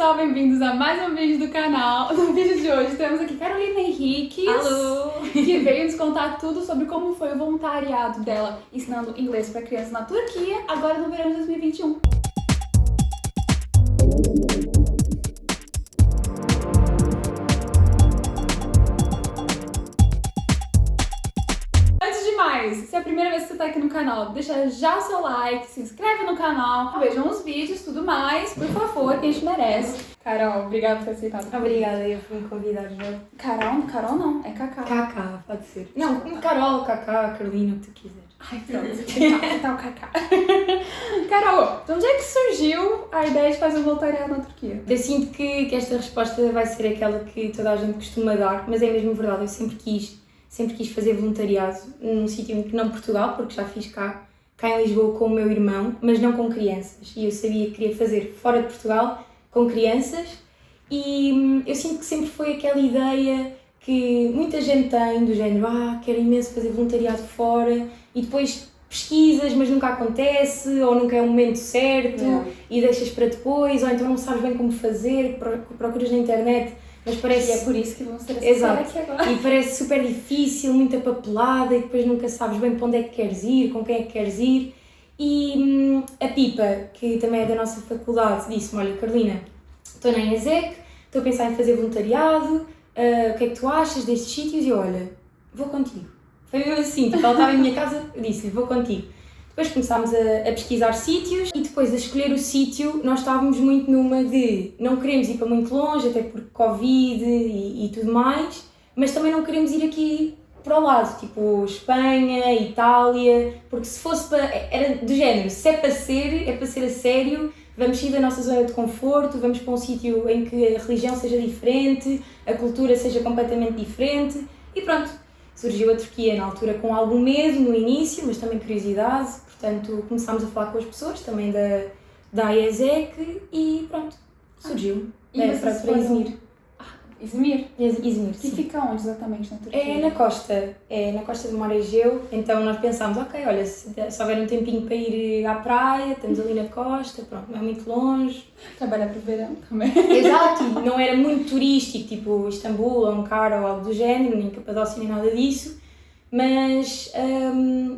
pessoal, bem-vindos a mais um vídeo do canal. No vídeo de hoje temos aqui Carolina Henriques, Alô! que veio nos contar tudo sobre como foi o voluntariado dela ensinando inglês para crianças na Turquia, agora no verão de 2021. Se é a primeira vez que você tá aqui no canal, deixa já o seu like, se inscreve no canal, vejam os vídeos, tudo mais, por favor, que a gente merece. Carol, obrigada por ter aceitado. Obrigada, eu fui me convidar já. Carol não, é Cacá. Cacá, pode ser. Não, Carol, Cacá, Carolina, o que tu quiseres. Ai, pronto, que tal o Cacá? Carol, de onde é que surgiu a ideia de fazer um voluntariado na Turquia? Eu sinto que esta resposta vai ser aquela que toda a gente costuma dar, mas é mesmo verdade, eu sempre quis fazer voluntariado num sítio que não Portugal, porque já fiz cá em Lisboa com o meu irmão, mas não com crianças. E eu sabia que queria fazer fora de Portugal, com crianças, e eu sinto que sempre foi aquela ideia que muita gente tem, do género, quero imenso fazer voluntariado fora, e depois pesquisas, mas nunca acontece, ou nunca é o momento certo, e deixas para depois, ou então não sabes bem como fazer, procuras na internet, mas parece... E é por isso que vamos ter essa série aqui agora. E parece super difícil, muita papelada, e depois nunca sabes bem para onde é que queres ir, com quem é que queres ir. E a Pipa, que também é da nossa faculdade, disse-me, olha Carolina, estou na ESEC, estou a pensar em fazer voluntariado, o que é que tu achas destes sítios? E eu, olha, vou contigo. Foi mesmo assim, tipo, ela estava em minha casa, eu disse-lhe, vou contigo. Depois começámos a pesquisar sítios e depois a escolher o sítio nós estávamos muito numa de não queremos ir para muito longe, até por Covid e tudo mais, mas também não queremos ir aqui para o lado, tipo Espanha, Itália, porque se fosse para... era do género, se é para ser a sério, vamos sair da nossa zona de conforto, vamos para um sítio em que a religião seja diferente, a cultura seja completamente diferente e pronto. Surgiu a Turquia na altura com algum medo no início, mas também curiosidade, portanto começámos a falar com as pessoas também da ESEC e pronto, surgiu. Para Izmir. Izmir? Izmir, que sim. Fica onde exatamente na Turquia? É na costa do Mar Egeu, então nós pensámos, ok, olha, se houver um tempinho para ir à praia, estamos ali na costa, pronto, não é muito longe. Trabalhar para o verão também. Exato, não era muito turístico, tipo Istambul ou Ankara ou algo do género, nem Capadócia nem nada disso, mas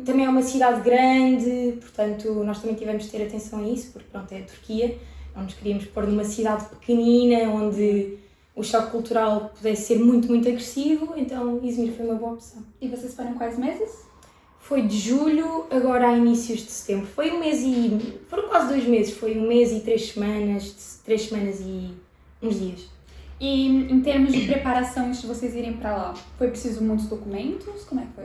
também é uma cidade grande, portanto nós também tivemos de ter atenção a isso, porque pronto, é a Turquia, não nos queríamos pôr numa cidade pequenina, onde o choque cultural pudesse ser muito, muito agressivo, então Izmir foi uma boa opção. E vocês foram quais meses? Foi de julho, agora a inícios de setembro. Foram quase 2 meses, foi 1 mês e 3 semanas, 3 semanas e uns dias. E em termos de preparação antes de vocês irem para lá, foi preciso muitos documentos? Como é que foi?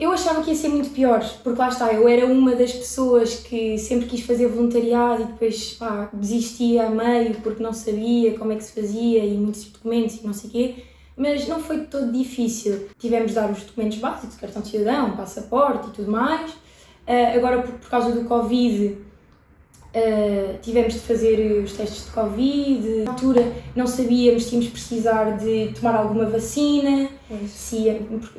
Eu achava que ia ser muito pior, porque lá está, eu era uma das pessoas que sempre quis fazer voluntariado e depois desistia a meio porque não sabia como é que se fazia e muitos documentos e não sei o quê, mas não foi todo difícil. Tivemos de dar os documentos básicos, cartão de cidadão, passaporte e tudo mais. Agora, por causa do Covid, tivemos de fazer os testes de Covid. Na altura não sabíamos se íamos precisar de tomar alguma vacina,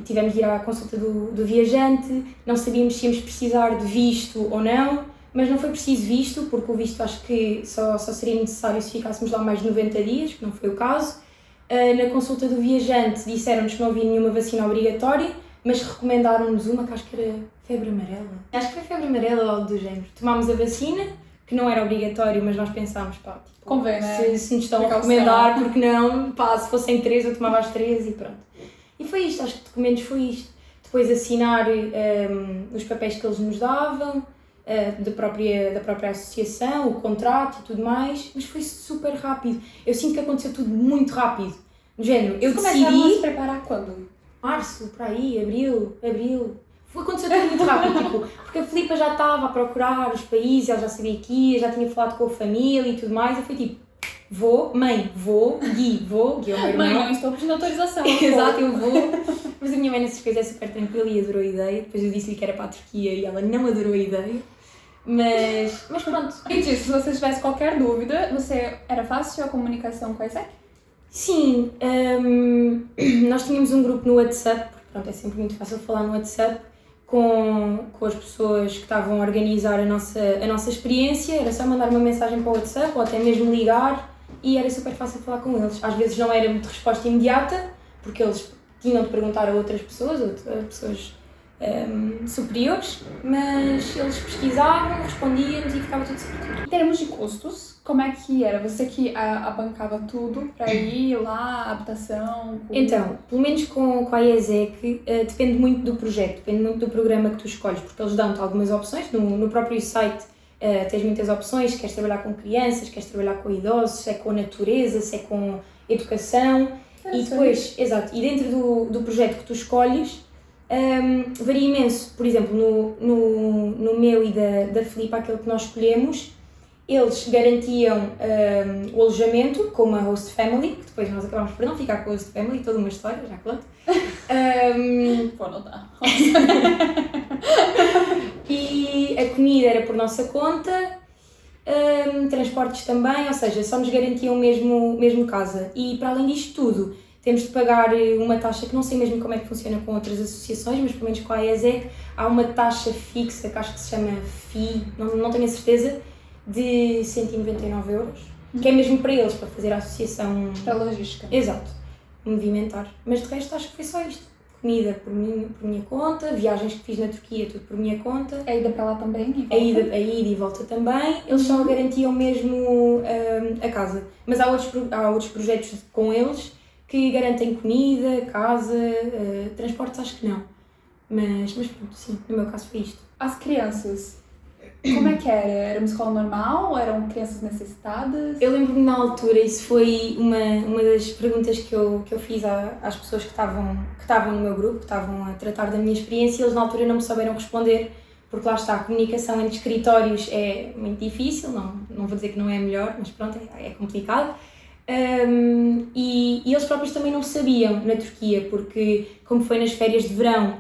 tivemos de ir à consulta do viajante, não sabíamos se íamos precisar de visto ou não, mas não foi preciso visto, porque o visto acho que só seria necessário se ficássemos lá mais de 90 dias, que não foi o caso. Na consulta do viajante disseram-nos que não havia nenhuma vacina obrigatória, mas recomendaram-nos uma que acho que era febre amarela. Acho que foi febre amarela ou algo do género. Tomámos a vacina, que não era obrigatório, mas nós pensámos, convém, né? se nos estão a recomendar, porque não, se fossem 3 eu tomava as 3 e pronto. E foi isto, acho que documentos foi isto. Depois assinar os papéis que eles nos davam, da própria associação, o contrato e tudo mais, mas foi super rápido. Eu sinto que aconteceu tudo muito rápido. No género, eu decidi... Começaram a se preparar quando? Março, por aí, abril. Aconteceu tudo muito rápido, porque a Filipa já estava a procurar os países, ela já sabia que ia, já tinha falado com a família e tudo mais, eu fui tipo, Gui é o meu irmão. Mãe, não estou pedindo autorização. Exato, eu vou. Mas a minha mãe nessas coisas é super tranquila e adorou a ideia, depois eu disse-lhe que era para a Turquia e ela não adorou a ideia, mas pronto. E disso, se você tivesse qualquer dúvida, era fácil a comunicação com a ESEC? Sim, nós tínhamos um grupo no WhatsApp, porque pronto, é sempre muito fácil falar no WhatsApp, com as pessoas que estavam a organizar a nossa experiência, era só mandar uma mensagem para o WhatsApp ou até mesmo ligar e era super fácil falar com eles. Às vezes não era muito resposta imediata, porque eles tinham de perguntar a outras pessoas, a pessoas superiores, mas eles pesquisavam, respondiam-nos e ficava tudo certo. Em termos de custos, como é que era? Você que abancava tudo para ir lá, habitação? Então, pelo menos com a IESEC, depende muito do projeto, depende muito do programa que tu escolhes, porque eles dão-te algumas opções, no próprio site tens muitas opções, queres trabalhar com crianças, queres trabalhar com idosos, se é com natureza, se é com educação, e depois, exato, e dentro do projeto que tu escolhes, varia imenso. Por exemplo, no meu e da Filipa, aquele que nós escolhemos, eles garantiam o alojamento com uma host family, que depois nós acabámos por não ficar com a host family, toda uma história, já conto. Pô, não dá. E a comida era por nossa conta, transportes também, ou seja, só nos garantiam mesmo casa. E para além disto tudo, temos de pagar uma taxa que não sei mesmo como é que funciona com outras associações, mas pelo menos com a IESEC há uma taxa fixa, que acho que se chama FII, não tenho a certeza, de 199€, que é mesmo para eles, para fazer a associação... Para a logística. Exato, movimentar. Mas de resto acho que foi só isto. Comida por minha conta, viagens que fiz na Turquia, tudo por minha conta. A ida para lá também? A ida e volta também. Eles só garantiam mesmo a casa. Mas há outros projetos com eles que garantem comida, casa, transportes acho que não. Mas pronto, sim, no meu caso foi isto. As crianças, como é que era? Era uma escola normal ou eram crianças necessitadas? Eu lembro-me na altura, isso foi uma das perguntas que eu fiz às pessoas que estavam no meu grupo, que estavam a tratar da minha experiência, e eles na altura não me souberam responder, porque lá está, a comunicação entre escritórios é muito difícil, não vou dizer que não é a melhor, mas pronto, é complicado. E eles próprios também não sabiam na Turquia, porque como foi nas férias de verão,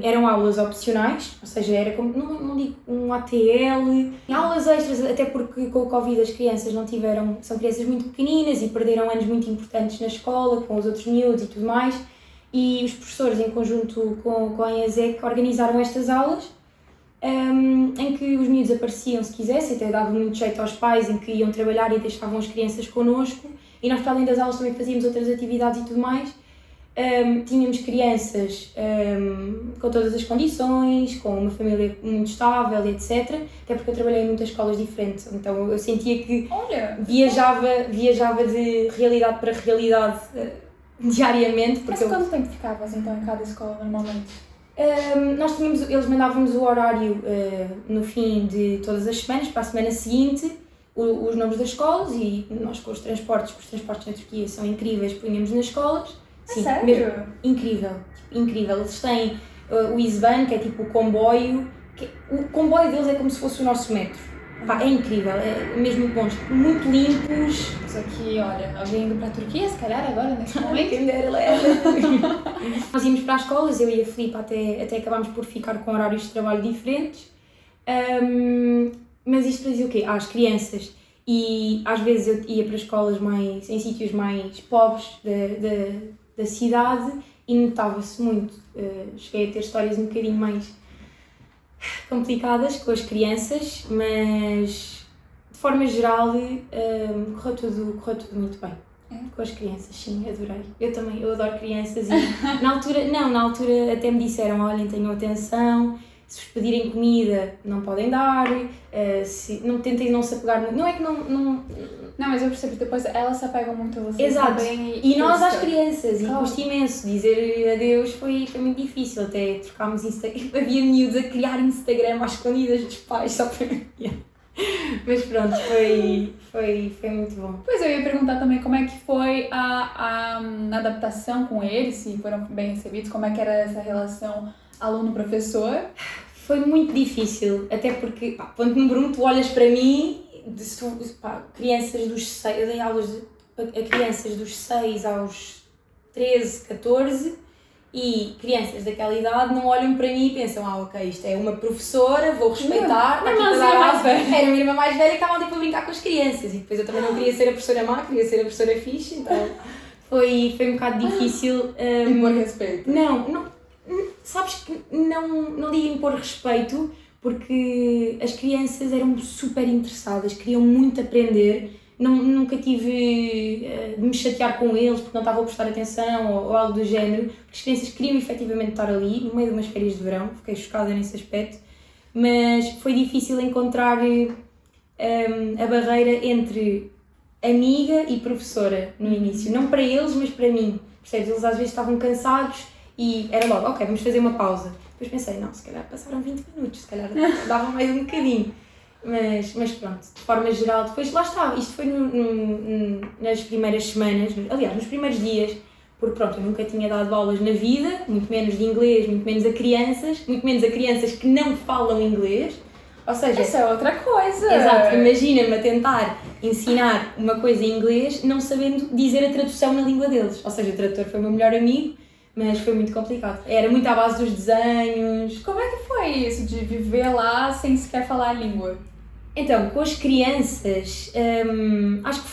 eram aulas opcionais, ou seja, era como, não digo um ATL, aulas extras, até porque com o Covid as crianças são crianças muito pequeninas e perderam anos muito importantes na escola, com os outros miúdos e tudo mais, e os professores em conjunto com a IESEC organizaram estas aulas, em que os miúdos apareciam se quisessem, até dava muito jeito aos pais em que iam trabalhar e deixavam as crianças connosco, e nós para além das aulas também fazíamos outras atividades e tudo mais. Tínhamos crianças com todas as condições, com uma família muito estável, etc. Até porque eu trabalhei em muitas escolas diferentes, então eu sentia que viajava de realidade para realidade diariamente. Mas quanto tempo ficavas então em cada escola normalmente? Eles mandavam-nos o horário no fim de todas as semanas, para a semana seguinte, os nomes das escolas, e nós com os transportes na Turquia são incríveis, punhamos nas escolas. Sim, sério? Mesmo, incrível. Eles têm o Isban, que é tipo o comboio, o comboio deles é como se fosse o nosso metro. Pá, é incrível, é mesmo bons, muito limpos. Isso aqui, olha, alguém indo para a Turquia, se calhar agora, neste momento. Quem dera, Nós íamos para as escolas, eu e a Filipa até acabámos por ficar com horários de trabalho diferentes. Mas isto para dizer o quê? As crianças. E às vezes eu ia para escolas em sítios mais pobres da cidade e notava-se muito. Cheguei a ter histórias um bocadinho mais complicadas com as crianças, mas de forma geral correu tudo muito bem. Com as crianças, sim, adorei. Eu adoro crianças e na altura até me disseram, olhem, tenham atenção, se vos pedirem comida não podem dar, tentem não se apegar muito, não é que não... Não, mas eu percebo que depois elas se apegam muito a vocês. Exato, também e nós às crianças, e custa imenso, dizer adeus foi muito difícil, até trocámos Instagram, havia miúdos a criar Instagram às escondidas dos pais, só para... Mas pronto, foi muito bom. Pois eu ia perguntar também como é que foi a adaptação com eles, se foram bem recebidos, como é que era essa relação aluno-professor. Foi muito difícil, até porque, ponto número 1, tu olhas para mim, crianças dos 6, eu dei aulas a crianças dos 6 aos 13, 14, e crianças daquela idade não olham para mim e pensam, ok, isto é uma professora, vou respeitar, está aqui para dar aula. Era uma irmã mais velha que estava ali para brincar com as crianças, e depois eu também não queria ser a professora má, queria ser a professora fixe, então foi um bocado difícil. Impor respeito. Não, sabes que não digo impor respeito, porque as crianças eram super interessadas, queriam muito aprender, nunca tive de me chatear com eles porque não estavam a prestar atenção ou algo do género, porque as crianças queriam efetivamente estar ali, no meio de umas férias de verão, fiquei chocada nesse aspecto, mas foi difícil encontrar a barreira entre amiga e professora no início, não para eles, mas para mim, percebes? Eles às vezes estavam cansados e era logo, ok, vamos fazer uma pausa. Depois pensei, não, se calhar passaram 20 minutos, se calhar dava mais um bocadinho. Mas pronto, de forma geral, depois lá está, isto foi nas primeiras semanas, aliás, nos primeiros dias, porque pronto, eu nunca tinha dado aulas na vida, muito menos de inglês, muito menos a crianças que não falam inglês, ou seja... Isso é outra coisa! Exato, imagina-me a tentar ensinar uma coisa em inglês não sabendo dizer a tradução na língua deles, ou seja, o tradutor foi o meu melhor amigo, mas foi muito complicado. Era muito à base dos desenhos. Como é que foi isso de viver lá sem sequer falar a língua? Então, com as crianças, acho que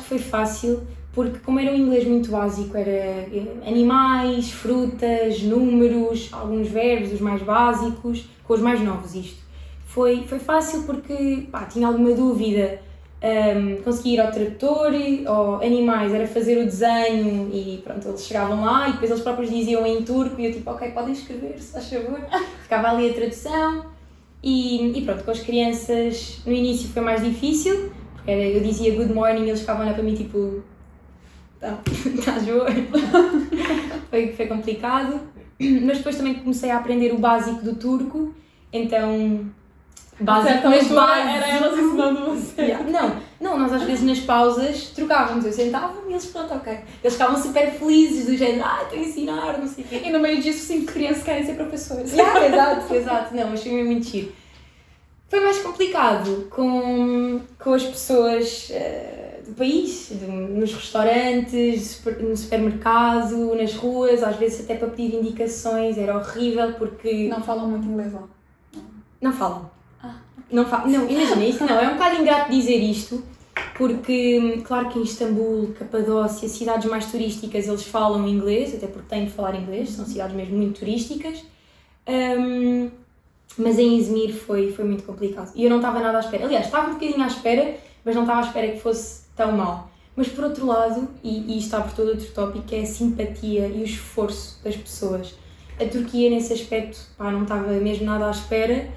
foi fácil, porque como era um inglês muito básico, era animais, frutas, números, alguns verbos, os mais básicos, com os mais novos isto. Foi fácil porque tinha alguma dúvida, conseguia ir ao tradutor, ou animais, era fazer o desenho e pronto, eles chegavam lá e depois eles próprios diziam em turco e eu tipo, ok, podem escrever, se faz favor. Ficava ali a tradução e pronto, com as crianças no início foi mais difícil, porque eu dizia good morning e eles ficavam lá para mim tipo, estás boa? Foi complicado, mas depois também comecei a aprender o básico do turco, então... básico, mas básico. Era elas ensinando você. Yeah. Não, nós às vezes nas pausas trocávamos, eu sentava-me e eles pronto, ok. Eles ficavam super felizes do género, estou a ensinar, não sei o quê. E no meio disso 5 crianças querem ser professores. Exato, não, mas foi mesmo muito giro. Foi mais complicado com as pessoas do país, nos restaurantes, no supermercado, nas ruas, às vezes até para pedir indicações, era horrível porque... Não falam muito inglês lá? Não falam. Não, imagina, isso não, é um bocado ingrato dizer isto, porque claro que em Istambul, Capadócia, cidades mais turísticas, eles falam inglês, até porque têm de falar inglês, são cidades mesmo muito turísticas, mas em Izmir foi muito complicado e eu não estava nada à espera, aliás, estava um bocadinho à espera, mas não estava à espera que fosse tão mal. Mas por outro lado, e está por todo outro tópico, é a simpatia e o esforço das pessoas. A Turquia nesse aspecto, não estava mesmo nada à espera,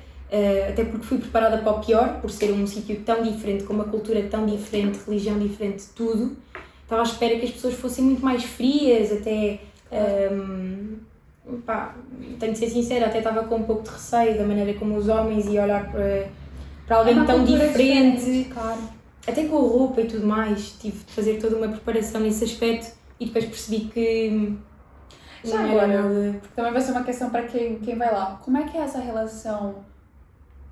até porque fui preparada para o pior, por ser um sítio tão diferente, com uma cultura tão diferente, religião diferente, tudo. Estava à espera que as pessoas fossem muito mais frias, até, tenho de ser sincera, até estava com um pouco de receio da maneira como os homens iam olhar para alguém tão diferente, claro. Até com a roupa e tudo mais, tive de fazer toda uma preparação nesse aspecto e depois percebi que... Já agora, porque também vai ser uma questão para quem vai lá, como é que é essa relação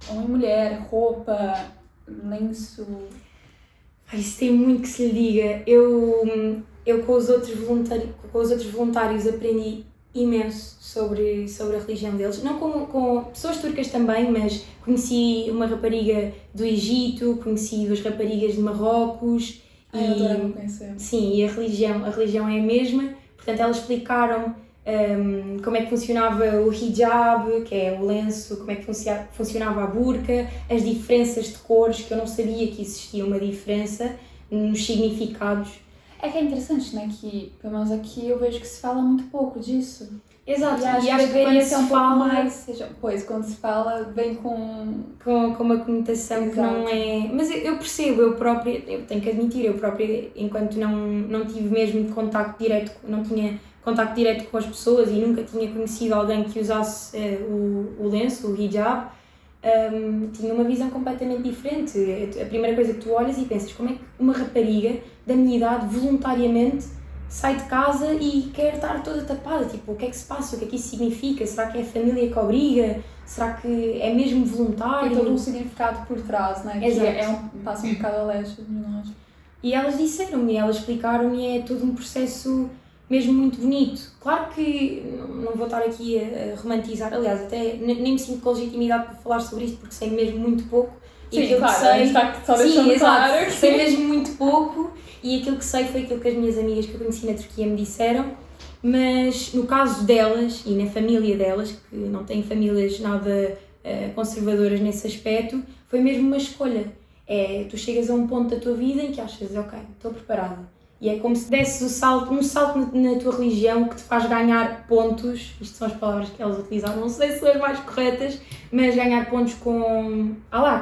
homem e mulher, roupa, lenço? Isso tem muito que se lhe diga. Eu com os outros voluntários aprendi imenso sobre a religião deles, não com pessoas turcas também, mas conheci uma rapariga do Egito, conheci 2 raparigas de Marrocos. Eu adorava conhecer. Sim, e a religião é a mesma, portanto elas explicaram como é que funcionava o hijab, que é o lenço, como é que funcionava a burca, as diferenças de cores, que eu não sabia que existia uma diferença nos significados. É que é interessante, né, que pelo menos aqui eu vejo que se fala muito pouco disso. Exato, e acho que deveria ser um pouco mais, pois quando se fala vem com uma conotação. Exato. Que não é... Mas eu percebo, eu própria, eu tenho que admitir, eu própria, enquanto não tive mesmo contacto direto, não tinha contacto direto com as pessoas e nunca tinha conhecido alguém que usasse o lenço, o hijab, tinha uma visão completamente diferente. A primeira coisa que tu olhas e pensas, como é que uma rapariga da minha idade voluntariamente sai de casa e quer estar toda tapada? Tipo, o que é que se passa? O que é que isso significa? Será que é a família que obriga? Será que é mesmo voluntário? Tem todo um significado por trás, né? Exato. Que passa um bocado a leste de nós. E elas disseram-me, elas explicaram-me, é todo um processo mesmo muito bonito. Claro que não vou estar aqui a romantizar, aliás, até nem me sinto com legitimidade para falar sobre isto porque sei mesmo muito pouco. Sim, e claro, que sei, a gente está só deixando claro que sei mesmo muito pouco e aquilo que sei foi aquilo que as minhas amigas que eu conheci na Turquia me disseram. Mas no caso delas e na família delas, que não têm famílias nada conservadoras nesse aspecto, foi mesmo uma escolha. Tu chegas a um ponto da tua vida em que achas, ok, estou preparada. E é como se desses um salto na tua religião que te faz ganhar pontos, isto são as palavras que elas utilizaram, não sei se são as mais corretas, mas ganhar pontos com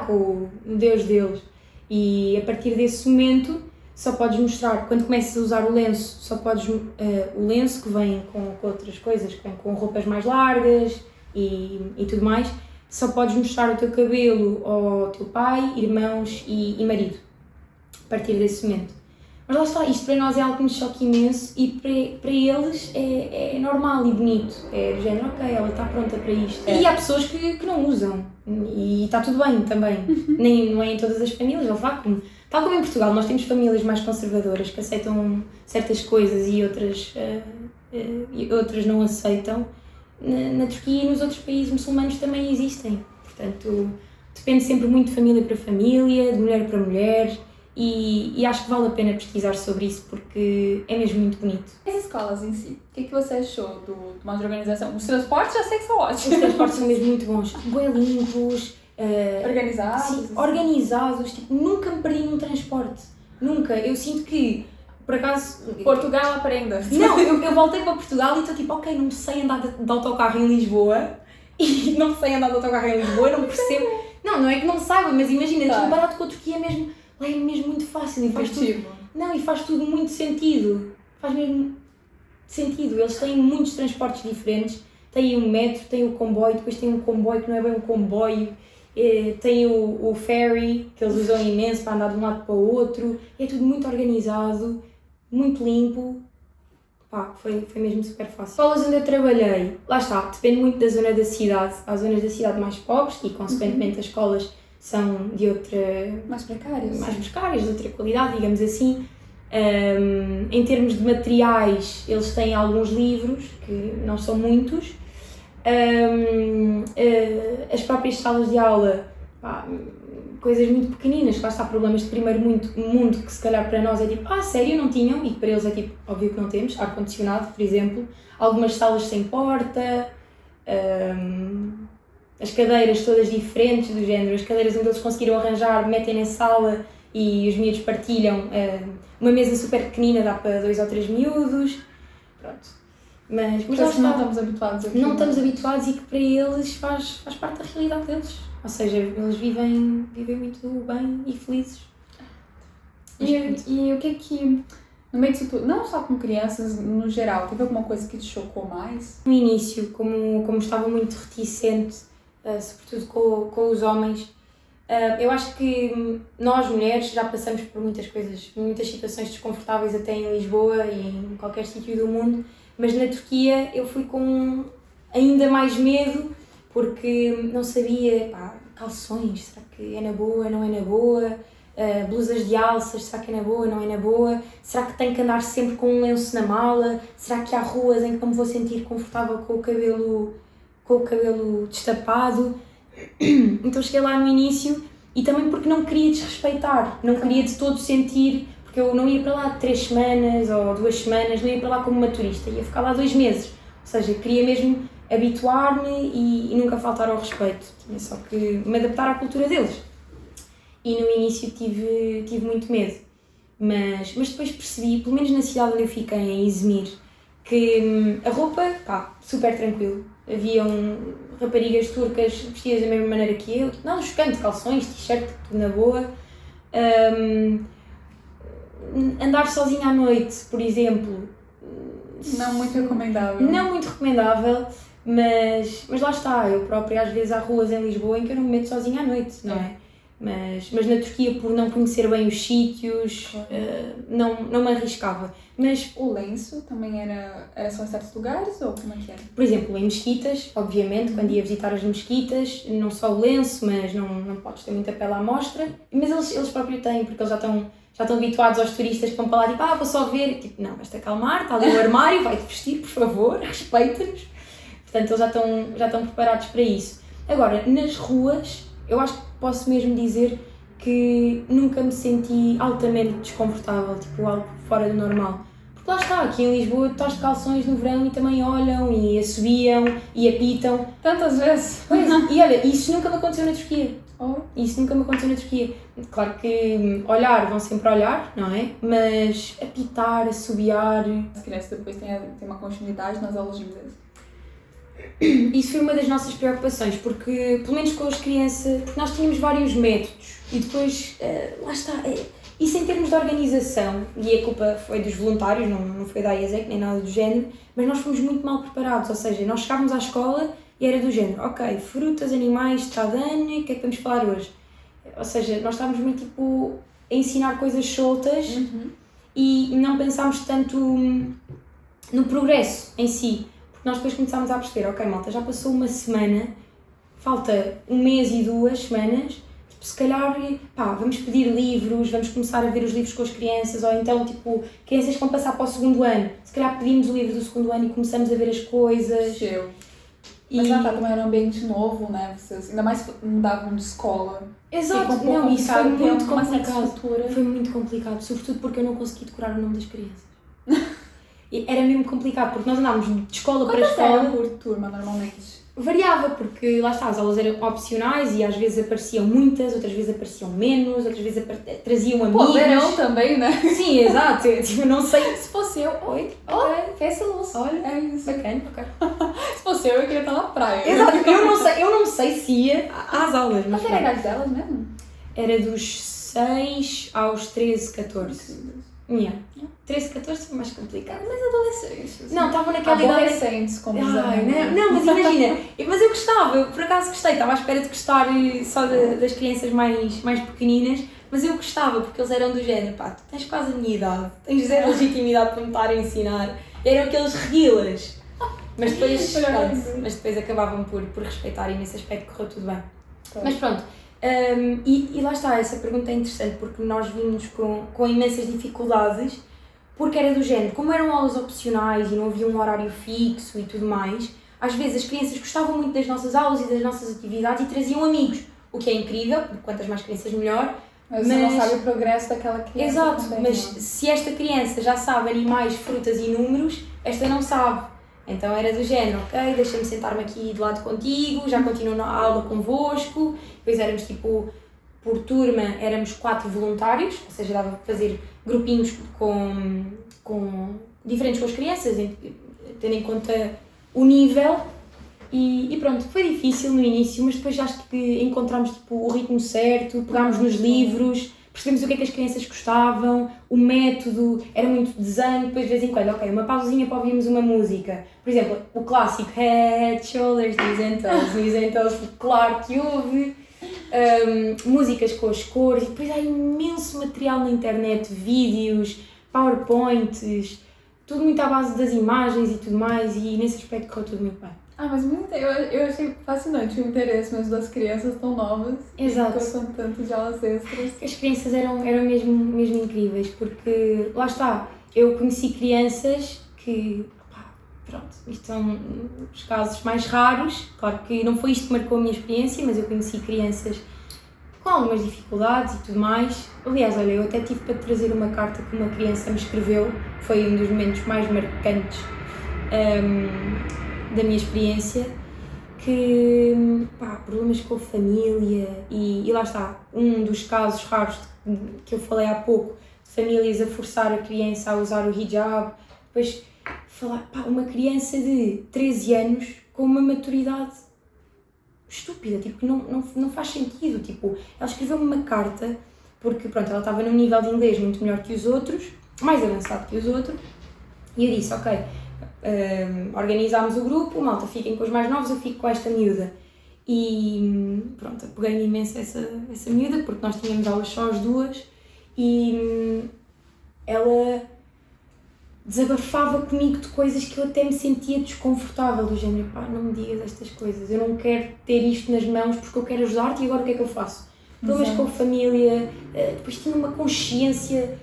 o Deus deles. E a partir desse momento só podes mostrar, quando começas a usar o lenço, só podes, o lenço que vem com outras coisas, que vem com roupas mais largas e tudo mais, só podes mostrar o teu cabelo ao teu pai, irmãos e marido, a partir desse momento. Mas lá está, isto para nós é algo que nos choca imenso e para eles é normal e bonito. É do género, ok, ela está pronta para isto. E há pessoas que não usam e está tudo bem também. Não é em todas as famílias, tal como em Portugal, nós temos famílias mais conservadoras que aceitam certas coisas e outras não aceitam. Na Turquia e nos outros países muçulmanos também existem. Portanto, depende sempre muito de família para família, de mulher para mulher. E acho que vale a pena pesquisar sobre isso porque é mesmo muito bonito. As escolas em si, o que você achou de uma organização? Os transportes já sei que são ótimos. Os transportes são mesmo muito bons, bem limpos, organizados. Sim, organizados, tipo, nunca me perdi num transporte, nunca. Eu sinto que, por acaso... Portugal aprenda. Não, eu voltei para Portugal e estou tipo, ok, não sei andar de autocarro em Lisboa e não sei andar de autocarro em Lisboa, não percebo. Não é que não saiba, mas imagina, comparado com a Turquia mesmo. Lá é mesmo muito fácil e faz tudo muito sentido. Faz mesmo sentido. Eles têm muitos transportes diferentes. Tem um metro, tem o comboio, depois tem um comboio que não é bem um comboio. Tem o ferry, que eles usam imenso para andar de um lado para o outro. É tudo muito organizado, muito limpo. Foi mesmo super fácil. Escolas onde eu trabalhei, lá está, depende muito da zona da cidade. Há zonas da cidade mais pobres e, consequentemente, as escolas são de outra... Mais precárias, de outra qualidade, digamos assim. Em termos de materiais, eles têm alguns livros, que não são muitos. As próprias salas de aula, coisas muito pequeninas, lá está, problemas de primeiro mundo, que se calhar para nós é tipo, sério, não tinham? E para eles é tipo, óbvio que não temos, ar-condicionado, por exemplo. Algumas salas sem porta... as cadeiras todas diferentes do género, as cadeiras onde eles conseguiram arranjar, metem na sala e os miúdos partilham. Uma mesa super pequenina dá para 2 ou 3 miúdos, pronto. Mas não estamos habituados aqui. Não estamos habituados e que para eles faz parte da realidade deles. Ou seja, eles vivem muito bem e felizes. E o que é que, no meio disso tudo, não só com crianças, no geral, teve alguma coisa que te chocou mais? No início, como estava muito reticente, sobretudo com os homens, eu acho que nós mulheres já passamos por muitas coisas, muitas situações desconfortáveis até em Lisboa e em qualquer sítio do mundo, mas na Turquia eu fui com ainda mais medo porque não sabia, calções, será que é na boa, não é na boa, blusas de alças, será que é na boa, não é na boa, será que tenho que andar sempre com um lenço na mala, será que há ruas em que eu me vou sentir confortável com o cabelo destapado. Então cheguei lá no início e também porque não queria desrespeitar, não queria de todo sentir, porque eu não ia para lá 3 semanas ou 2 semanas, não ia para lá como uma turista, ia ficar lá 2 meses, ou seja, queria mesmo habituar-me e nunca faltar ao respeito, tinha só que me adaptar à cultura deles. E no início tive muito medo, mas depois percebi, pelo menos na cidade onde eu fiquei, em Izmir, que a roupa, super tranquilo. Haviam raparigas turcas vestidas da mesma maneira que eu, não chocante, calções, t-shirt, tudo na boa. Andar sozinha à noite, por exemplo... Não muito recomendável. Não muito recomendável, mas lá está, eu própria às vezes há ruas em Lisboa em que eu não me meto sozinha à noite, não é? Mas na Turquia, por não conhecer bem os sítios, não me arriscava. Mas o lenço também era só em certos lugares ou como é que era? Por exemplo, em mesquitas, obviamente, quando ia visitar as mesquitas, não só o lenço, mas não podes ter muita pele à mostra. Mas eles próprios têm, porque eles já estão habituados aos turistas que vão para lá, tipo, vou só ver. Tipo, não, vais-te acalmar, está ali o armário, vai-te vestir, por favor, respeita-nos. Portanto, eles já estão preparados para isso. Agora, nas ruas, eu acho que posso mesmo dizer que nunca me senti altamente desconfortável, tipo algo fora do normal. Lá está, aqui em Lisboa tu estás de calções no verão e também olham e assobiam e apitam. Tantas vezes. Pois, e olha, isso nunca me aconteceu na Turquia. Oh. Isso nunca me aconteceu na Turquia. Claro que olhar, vão sempre olhar, não é? Mas apitar, assobiar... As crianças depois têm uma continuidade nas aulas de inglês. Isso foi uma das nossas preocupações, porque, pelo menos com as crianças, porque nós tínhamos vários métodos e depois, lá está, isso em termos de organização, e a culpa foi dos voluntários, não foi da IESEC nem nada do género, mas nós fomos muito mal preparados, ou seja, nós chegávamos à escola e era do género, ok, frutas, animais, está dano, o que é que vamos falar hoje? Ou seja, nós estávamos muito tipo a ensinar coisas soltas e não pensámos tanto no progresso em si. Nós depois começámos a perceber, ok malta, já passou uma semana, falta um mês e 2 semanas, tipo, se calhar, pá, vamos pedir livros, vamos começar a ver os livros com as crianças, ou então, tipo, crianças que vão passar para o 2º ano, se calhar pedimos o livro do 2º ano e começamos a ver as coisas. Mas lá também era um ambiente novo, né? Vocês ainda mais mudavam de escola. Exato, não, isso foi muito complicado. Foi muito complicado, sobretudo porque eu não consegui decorar o nome das crianças. Era mesmo complicado, porque nós andávamos de escola para escola. Quantas eram por turma, normalmente? Variava, porque lá está, as aulas eram opcionais e às vezes apareciam muitas, outras vezes apareciam menos, outras vezes traziam amigos. Pô, verão também, né? Sim, exato. Tipo, não sei. Se fosse eu... Oi? Fecha a luz. Olha, é isso. Bacana, ok. Se fosse eu queria estar na praia. Exato, eu não sei se ia às aulas. Mas qual era a idade delas mesmo? Era dos 6 aos 13, 14. 13, 14 foi mais complicado. Mas adolescentes. Não, estavam naquela idade... Adolescentes, como dizem. Não, mas imagina, mas eu gostava, eu por acaso gostei, estava à espera de gostar só das crianças mais pequeninas, mas eu gostava, porque eles eram do género, pá, tu tens quase a minha idade, tens zero legitimidade para me estar a ensinar, eram aqueles reguilas, mas depois acabavam por respeitar e nesse aspecto correu tudo bem. Mas pronto. E lá está, essa pergunta é interessante porque nós vimos com imensas dificuldades, porque era do género, como eram aulas opcionais e não havia um horário fixo e tudo mais, às vezes as crianças gostavam muito das nossas aulas e das nossas atividades e traziam amigos, o que é incrível, porque quantas mais crianças melhor. Mas você não sabe o progresso daquela criança. Exato, também, mas não. Se esta criança já sabe animais, frutas e números, esta não sabe. Então era do género, ok, deixa-me sentar-me aqui do lado contigo, já continuo a aula convosco. Depois éramos tipo, por turma, éramos 4 voluntários, ou seja, dava para fazer grupinhos diferentes com as crianças, tendo em conta o nível. E pronto, foi difícil no início, mas depois acho que encontramos tipo, o ritmo certo, pegámos nos livros, percebemos o que é que as crianças gostavam, o método, era muito desenho, depois de vez em quando, ok, uma pausinha para ouvirmos uma música. Por exemplo, o clássico Head, Shoulders, Knees and Toes, claro que houve. Músicas com as cores, e depois há imenso material na internet, vídeos, PowerPoints, tudo muito à base das imagens e tudo mais, e nesse aspecto correu tudo muito bem. Mas eu achei fascinante o interesse mesmo das crianças tão novas. Exato. Com tanto de aulas extras. As crianças eram mesmo incríveis, porque lá está, eu conheci crianças que, pronto, isto são os casos mais raros, claro que não foi isto que marcou a minha experiência, mas eu conheci crianças com algumas dificuldades e tudo mais. Aliás, olha, eu até tive para trazer uma carta que uma criança me escreveu, foi um dos momentos mais marcantes da minha experiência, que, problemas com a família e lá está, um dos casos raros que eu falei há pouco, famílias a forçar a criança a usar o hijab, depois falar, uma criança de 13 anos com uma maturidade estúpida, tipo, que não faz sentido, tipo, ela escreveu-me uma carta, porque pronto, ela estava num nível de inglês muito melhor que os outros, mais avançado que os outros, e eu disse, ok, organizámos o grupo, malta, fiquem com os mais novos, eu fico com esta miúda. E pronto, peguei-me imenso essa miúda, porque nós tínhamos aulas só as duas, e ela desabafava comigo de coisas que eu até me sentia desconfortável, do género, não me digas estas coisas, eu não quero ter isto nas mãos porque eu quero ajudar-te e agora o que é que eu faço? Problemas com a família, depois tinha uma consciência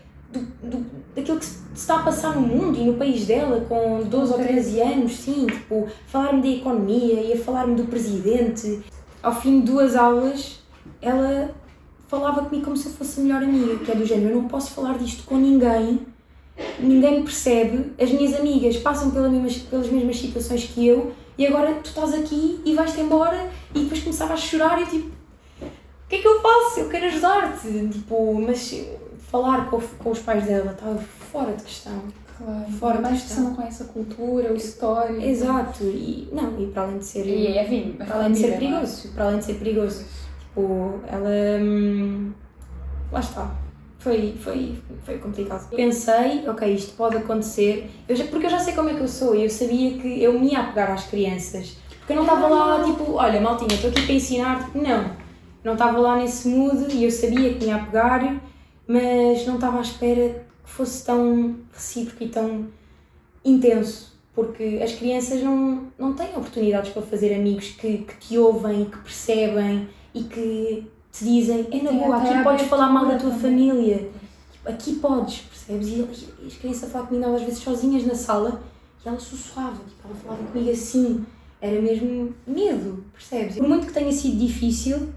daquilo que se está a passar no mundo e no país dela, com 12 ou 13 anos, sim, tipo, falar-me da economia, ia falar-me do presidente. Ao fim de 2 aulas, ela falava comigo como se eu fosse a melhor amiga, que é do género, eu não posso falar disto com ninguém, ninguém me percebe, as minhas amigas passam pelas mesmas situações que eu e agora tu estás aqui e vais-te embora e depois começava a chorar e eu tipo, o que é que eu faço? Eu quero ajudar-te, tipo, mas falar com os pais dela estava fora de questão. Claro. Fora de Mas você questão. não conhece a cultura, o histórico. Exato, e para além de ser... E é vindo. para além de ser perigoso, para além de ser perigoso. Tipo, ela... lá está. Foi complicado. Pensei, ok, isto pode acontecer, porque eu já sei como é que eu sou e eu sabia que eu me ia apegar às crianças. Porque eu não estava lá, tipo, olha, maltinha, estou aqui para ensinar, tipo, não estava lá nesse mood e eu sabia que me ia apegar, mas não estava à espera que fosse tão recíproco e tão intenso, porque as crianças não têm oportunidades para fazer amigos que te ouvem, que percebem e que te dizem, é na boa, aqui podes falar mal da tua família, tipo, aqui podes, percebes? E as crianças falavam comigo às vezes sozinhas na sala e ela sussurrava, tipo, ela falava comigo assim, era mesmo medo, percebes? Por muito que tenha sido difícil,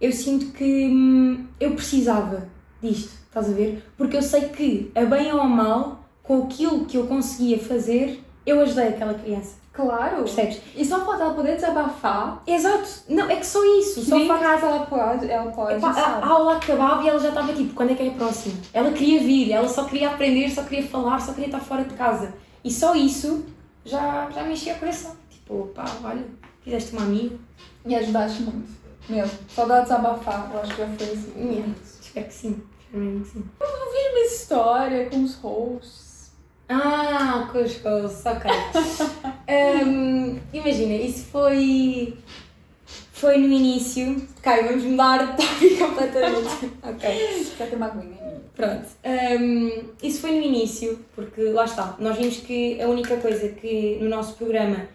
eu sinto que eu precisava disto, estás a ver? Porque eu sei que, a bem ou a mal, com aquilo que eu conseguia fazer, eu ajudei aquela criança. Claro. Percebes? E só falta ela poder desabafar. Exato. Não, é que só isso. Só em casa ela pode, Epá, a aula acabava e ela já estava tipo, quando é que é a próxima? Ela queria vir, ela só queria aprender, só queria falar, só queria estar fora de casa. E só isso já me enchia o coração. Tipo, pá, olha, fizeste uma amiga. E ajudaste muito. Mesmo. Só dá desabafar, eu acho que já foi assim. Espero que sim. Espero mesmo que sim. Eu vi uma história com os hosts. Ah, com os hosts, ok. Imagina, isso foi no início. Ok, vamos mudar de tópico completamente. Ok. Já tem uma aguinha aí. Pronto. Isso foi no início, porque lá está, nós vimos que a única coisa que no nosso programa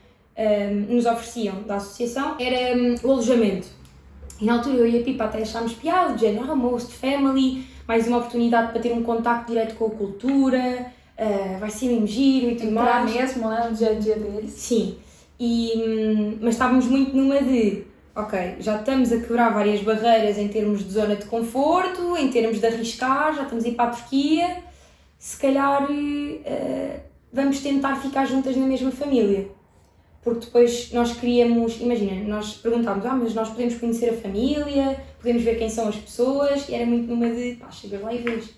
nos ofereciam da associação era o alojamento. E na altura eu e a Pipa até achámos piada, de género, host family, mais uma oportunidade para ter um contacto direto com a cultura, vai ser mesmo giro e tudo Entrar mais. mesmo, né, no dia a dia deles. Sim, mas estávamos muito numa de, ok, já estamos a quebrar várias barreiras em termos de zona de conforto, em termos de arriscar, já estamos a ir para a Turquia, se calhar vamos tentar ficar juntas na mesma família. Porque depois nós queríamos, imagina, nós perguntávamos, mas nós podemos conhecer a família, podemos ver quem são as pessoas, e era muito numa de, pá, chegas lá e vês.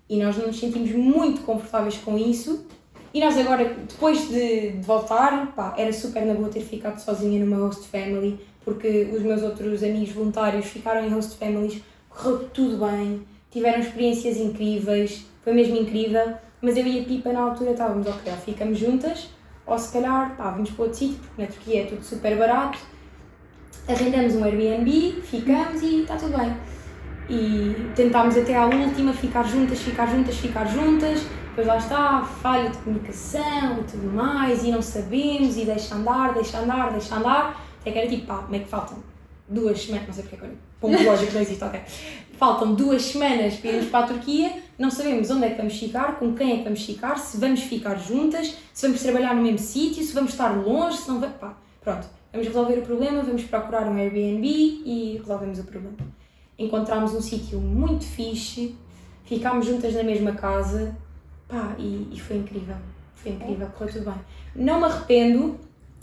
E nós não nos sentimos muito confortáveis com isso, e nós agora, depois de voltar, pá, era super na boa ter ficado sozinha numa host family, porque os meus outros amigos voluntários ficaram em host families, correu tudo bem, tiveram experiências incríveis, foi mesmo incrível, mas eu e a Pipa na altura estávamos, ok, ficamos juntas, ou se calhar, pá, vamos para outro sítio, porque na Turquia é tudo super barato, arrendamos um Airbnb, ficamos e está tudo bem. E tentámos até à última ficar juntas, depois lá está, falha de comunicação e tudo mais, e não sabemos, e deixa andar, até que era tipo, pá, como é que faltam 2 semanas, não sei porque é que ponto lógico não existe, ok. Faltam 2 semanas para irmos para a Turquia, não sabemos onde é que vamos ficar, com quem é que vamos ficar, se vamos ficar juntas, se vamos trabalhar no mesmo sítio, se vamos estar longe, se não vamos... Pá, pronto, vamos resolver o problema, vamos procurar um Airbnb e resolvemos o problema. Encontramos um sítio muito fixe, ficámos juntas na mesma casa, pá, e foi incrível, correu tudo bem. Não me arrependo,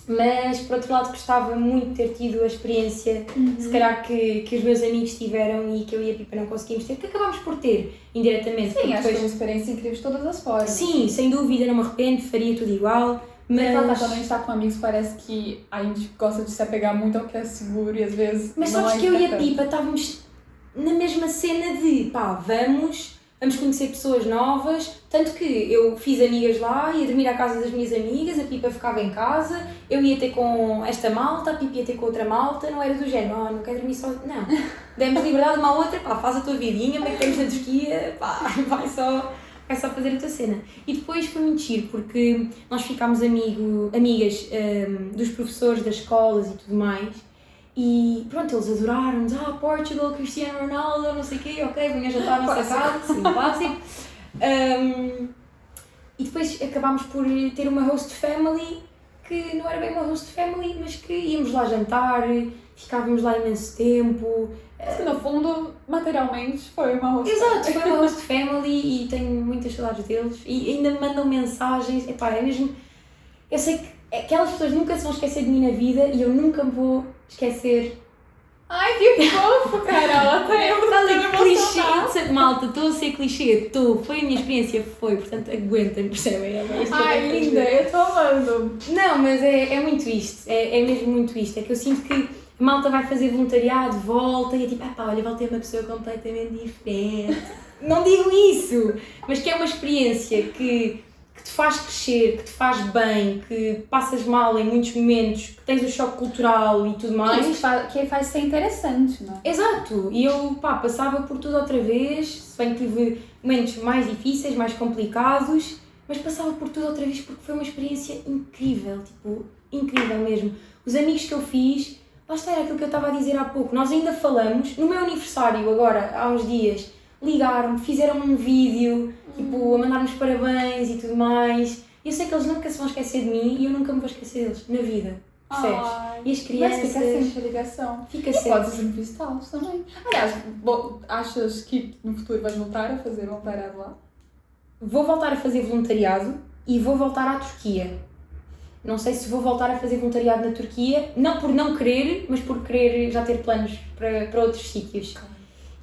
mas por outro lado gostava muito de ter tido a experiência, se calhar que os meus amigos tiveram e que eu e a Pipa não conseguimos ter, que acabámos por ter indiretamente. Sim, acho que foi uma experiência incrível de todas as formas. Sim, sem dúvida, não me arrependo, faria tudo igual, mas... Quando a gente está com amigos parece que a gente gosta de se apegar muito ao que é seguro e às vezes Mas não sabes é que eu e a importante. Pipa estávamos na mesma cena de, pá, vamos conhecer pessoas novas, tanto que eu fiz amigas lá, ia dormir à casa das minhas amigas, a Pipa ficava em casa, eu ia ter com esta malta, a Pipa ia ter com outra malta, não era do género, não quero dormir só, não, demos liberdade uma à outra, pá, faz a tua vidinha, como é que temos na Turquia, pá, vai só fazer a tua cena. E depois foi muito giro, porque nós ficámos amigas dos professores das escolas e tudo mais, e pronto, eles adoraram-nos, Portugal, Cristiano Ronaldo, não sei o quê, ok, venha jantar à nossa casa, sim, clássico. E depois acabámos por ter uma host family, que não era bem uma host family, mas que íamos lá jantar, ficávamos lá imenso tempo, Mas, no fundo, materialmente, foi uma host Exato, foi uma host family e tenho muitas saudades deles e ainda me mandam mensagens, epá, é mesmo, eu sei que aquelas pessoas nunca se vão esquecer de mim na vida e eu nunca me vou esquecer. Ai, que fofo, Carol, até eu Está tô clichê, emocionada. malta, estou a ser clichê, foi a minha experiência, portanto aguentem, percebem? Ai, linda, eu tô amando. Não, mas é muito isto, é mesmo muito isto, é que eu sinto que a malta vai fazer voluntariado, volta e é tipo, pá, olha, voltei uma pessoa completamente diferente. Não digo isso, mas que é uma experiência que te faz crescer, que te faz bem, que passas mal em muitos momentos, que tens o choque cultural e tudo mais. Que faz ser interessante, não é? Exato, e eu, pá, passava por tudo outra vez, se bem que tive momentos mais difíceis, mais complicados, mas passava por tudo outra vez porque foi uma experiência incrível, tipo, incrível mesmo. Os amigos que eu fiz, lá está, era aquilo que eu estava a dizer há pouco, nós ainda falamos, no meu aniversário agora, há uns dias, ligaram-me, fizeram-me um vídeo, tipo, a mandar-me os parabéns e tudo mais. Eu sei que eles nunca se vão esquecer de mim e eu nunca me vou esquecer deles, na vida, percebes? Ai, E as crianças... Mas fica sempre a ligação. Fica E sempre. podes sempre visitá-los também. Aliás, achas que no futuro vais voltar a fazer voluntariado lá? Vou voltar a fazer voluntariado e vou voltar à Turquia. Não sei se vou voltar a fazer voluntariado na Turquia, não por não querer, mas por querer já ter planos para outros sítios.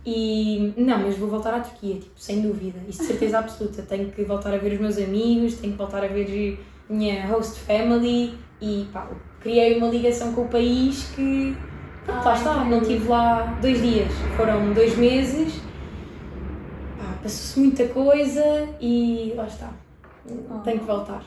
Mas vou voltar à Turquia, tipo, sem dúvida, isso de certeza absoluta. Tenho que voltar a ver os meus amigos, tenho que voltar a ver a minha host family e pá, criei uma ligação com o país que, pronto, lá está, não estive lá 2 dias, foram 2 meses, pá, passou-se muita coisa e lá está, tenho que voltar.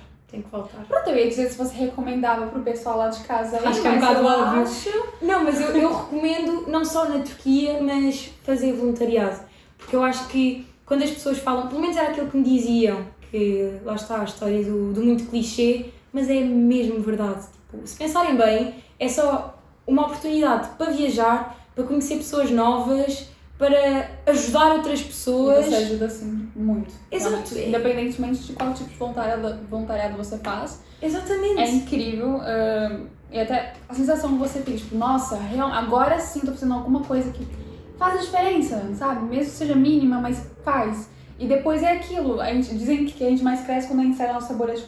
Pronto, eu ia dizer se você recomendava pro pessoal lá de casa. Acho que é um bocado eu óbvio. acho... Não, mas eu recomendo não só na Turquia, mas fazer voluntariado. Porque eu acho que quando as pessoas falam, pelo menos era aquilo que me diziam, que lá está a história do muito clichê, mas é mesmo verdade. Tipo, se pensarem bem, é só uma oportunidade para viajar, para conhecer pessoas novas, para ajudar outras pessoas. E você ajuda sim, muito. Exato. Realmente. Independentemente de qual tipo de voluntariado você faz. Exatamente. É incrível. E até a sensação que você tem, tipo, nossa, agora sim tô fazendo alguma coisa que faz a diferença, sabe? Mesmo que seja mínima, mas faz. E depois é aquilo. Dizem que a gente mais cresce quando a gente sai da nossa bolha de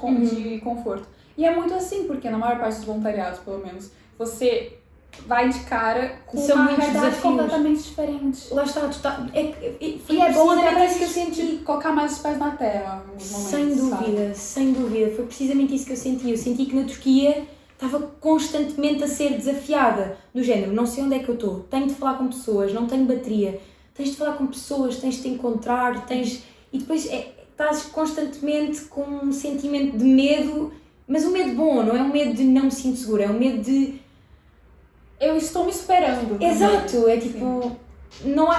conforto. E é muito assim, porque na maior parte dos voluntariados, pelo menos, você vai de cara com São uma muitos realidade desafios. completamente diferente. Lá está, tu tá, E é bom até precisamente para isso que eu senti. colocar mais os pés na terra em alguns momentos, Sem dúvida, sabe? sem dúvida. Foi precisamente isso que eu senti. Eu senti que na Turquia estava constantemente a ser desafiada. Do género, não sei onde é que eu estou, tenho de falar com pessoas, não tenho bateria. Tens de falar com pessoas, tens de te encontrar, E depois estás constantemente com um sentimento de medo, mas um medo bom, não é um medo de não me sinto segura, é um medo de... Eu estou me esperando. Exato, é tipo,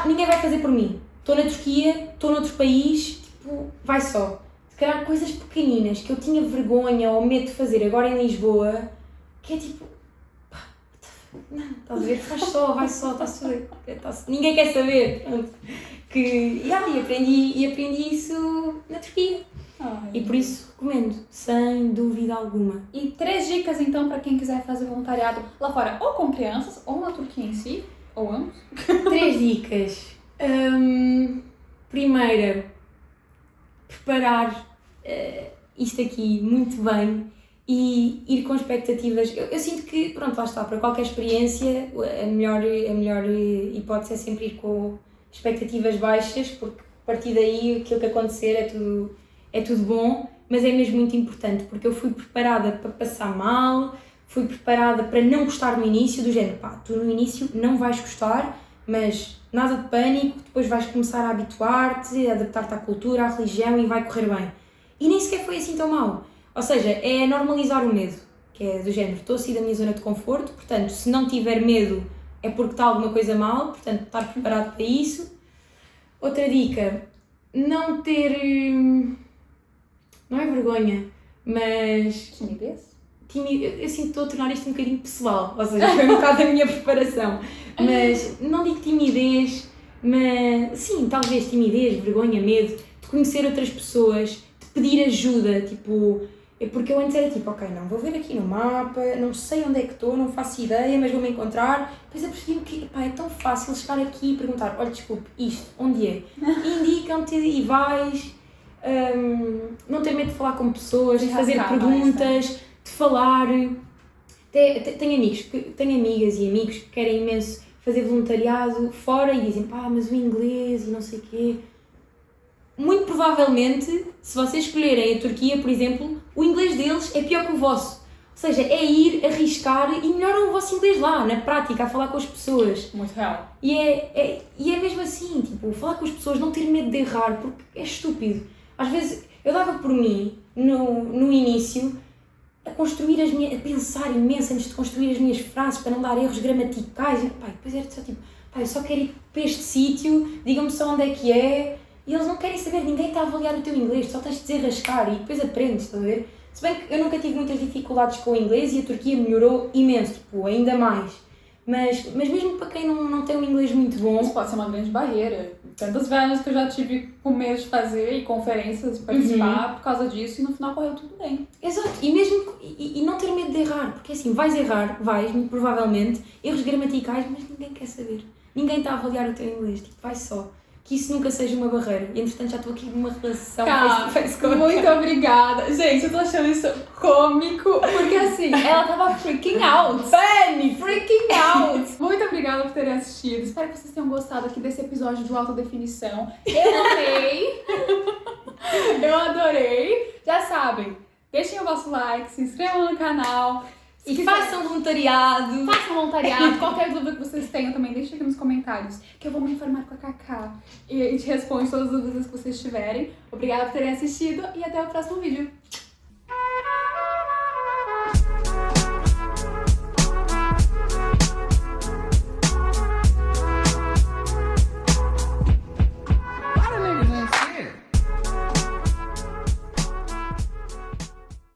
ninguém vai fazer por mim. Estou na Turquia, estou noutro país, tipo, vai só. Se calhar coisas pequeninas que eu tinha vergonha ou medo de fazer agora em Lisboa, que é tipo, pá, não, estás a ver, faz só, vai só, ninguém quer saber. Pronto. E aprendi isso na Turquia. Ai, E por isso recomendo, sem dúvida alguma. E 3 dicas então para quem quiser fazer voluntariado lá fora, ou com crianças, ou na Turquia em si, ou ambos. 3 dicas. Primeira, preparar isto aqui muito bem e ir com expectativas. Eu sinto que, pronto, lá está, para qualquer experiência, a melhor hipótese é sempre ir com expectativas baixas, porque a partir daí aquilo que acontecer é tudo bom, mas é mesmo muito importante, porque eu fui preparada para passar mal, fui preparada para não gostar no início, do género, pá, tu no início não vais gostar, mas nada de pânico, depois vais começar a habituar-te, a adaptar-te à cultura, à religião e vai correr bem. E nem sequer foi assim tão mau. Ou seja, é normalizar o medo, que é do género, estou a sair da minha zona de conforto, portanto, se não tiver medo é porque está alguma coisa mal, portanto, estar preparado para isso. Outra dica, não ter... não é vergonha, mas... Timidez? Eu sinto que estou a tornar isto um bocadinho pessoal, ou seja, foi um bocado a minha preparação. Mas não digo timidez, mas sim, talvez timidez, vergonha, medo, de conhecer outras pessoas, de pedir ajuda, tipo... Porque eu antes era tipo, ok, não, vou ver aqui no mapa, não sei onde é que estou, não faço ideia, mas vou-me encontrar. Depois eu percebi que pá, é tão fácil chegar aqui e perguntar, olha, desculpe, isto, onde é? Indicam-te e vais. Não ter medo de falar com pessoas, de fazer perguntas, de falar. Tenho amigas e amigos que querem imenso fazer voluntariado fora e dizem, pá, mas o inglês e não sei o quê. Muito provavelmente, se vocês escolherem a Turquia, por exemplo, o inglês deles é pior que o vosso. Ou seja, é ir, arriscar e melhoram o vosso inglês lá, na prática, a falar com as pessoas. Muito real. E é mesmo assim, tipo, falar com as pessoas, não ter medo de errar, porque é estúpido. Às vezes, eu dava por mim, no início, a pensar imenso antes de construir as minhas frases, para não dar erros gramaticais. E, pá, depois era só tipo, pá, eu só quero ir para este sítio, digam-me só onde é que é. E eles não querem saber, ninguém está a avaliar o teu inglês, só tens de desenrascar e depois aprendes, estás a ver? Se bem que eu nunca tive muitas dificuldades com o inglês e a Turquia melhorou imenso, tipo, ainda mais. Mas mesmo para quem não tem um inglês muito bom... Isso pode ser uma grande barreira. Tantas viagens que eu já tive com medo de fazer e conferências, participar por causa disso e no final correu tudo bem. Exato, e não ter medo de errar, porque assim, vais errar, muito provavelmente, erros gramaticais, mas ninguém quer saber. Ninguém está a avaliar o teu inglês, tipo, vai só. Que isso nunca seja uma barreira. E, entretanto, já estou aqui numa relação face-to-face com muito obrigada. Gente, eu tô achando isso cômico, porque assim, ela tava freaking out. Fanny! Freaking out! Muito obrigada por terem assistido. Espero que vocês tenham gostado aqui desse episódio do Alta Definição. Eu amei! Eu adorei! Já sabem, deixem o vosso like, se inscrevam no canal. E façam voluntariado. Façam voluntariado. Qualquer dúvida que vocês tenham também, deixem aqui nos comentários, que eu vou me informar com a Cacá. E a gente responde todas as dúvidas que vocês tiverem. Obrigada por terem assistido e até o próximo vídeo.